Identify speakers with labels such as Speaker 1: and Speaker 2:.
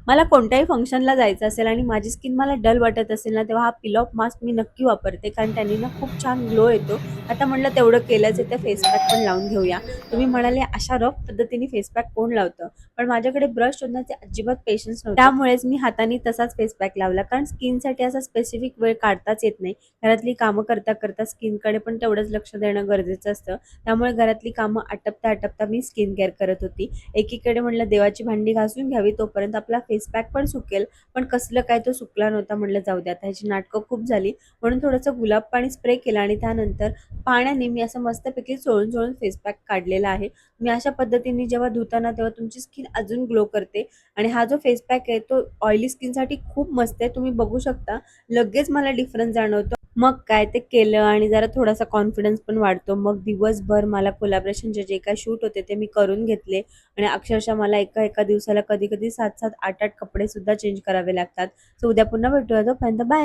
Speaker 1: मला कोणत्याही फंक्शनला जायचं असेल आणि माझी स्किन मला डल वाटत असेल ना, तेव्हा हा पील ऑफ मास्क मी नक्की वापरते, कारण त्यांनी ना खूप छान ग्लो येतो. आता म्हटलं तेवढं केलंच आहे तर फेस पॅक पण लावून घेऊया. तुम्ही म्हणाले अशा रफ पद्धतीने फेस पॅक कोण लावतं? पण माझ्याकडे ब्रश शोधण्याचे अजिबात पेशन्स नव्हते. त्यामुळेच मी हाताने तसाच फेस पॅक लावला, कारण स्किनसाठी असा स्पेसिफिक वेळ काढताच येत नाही. घरातली कामं करता करता स्किनकडे पण तेवढंच लक्ष देणं गरजेचं असतं. त्यामुळे घरातली कामं आटपता आटपता मी स्किन केअर करत होती. एकीकडे म्हटलं देवाची भांडी घासून घ्यावी, तोपर्यंत आपला फेस पॅक पण सुकेल. पण कसलं काय तो सुकला नव्हता. म्हटलं जाऊ दे, आता ह्याची नाटकं खूप झाली, म्हणून थोडंसं गुलाब पाणी स्प्रे केलं आणि त्यानंतर पाण्याने मी असं मस्तपैकी चोळून चोळून फेस पॅक काढलेला आहे. मी अशा पद्धतीने जेव्हा धुताना तेव्हा तुमची स्किन अजून ग्लो करते. आणि हा जो फेस पॅक आहे तो ऑइली स्किनसाठी खूप मस्त आहे. तुम्ही बघू शकता, लगेच मला डिफरन्स जाणवतो. मग काय ते केलं आणि जरा थोडासा कॉन्फिडन्स पण वाढतो. मग दिवसभर मला कोलॅबरेशनचे जे काही शूट होते ते मी करून घेतले आणि अक्षरशः मला एका एका दिवसाला कधी कधी 7-7, 8-8 कपडे सुद्धा चेंज करावे लागतात. सो उद्या पुन्हा भेटूया. तोपर्यंत बाय.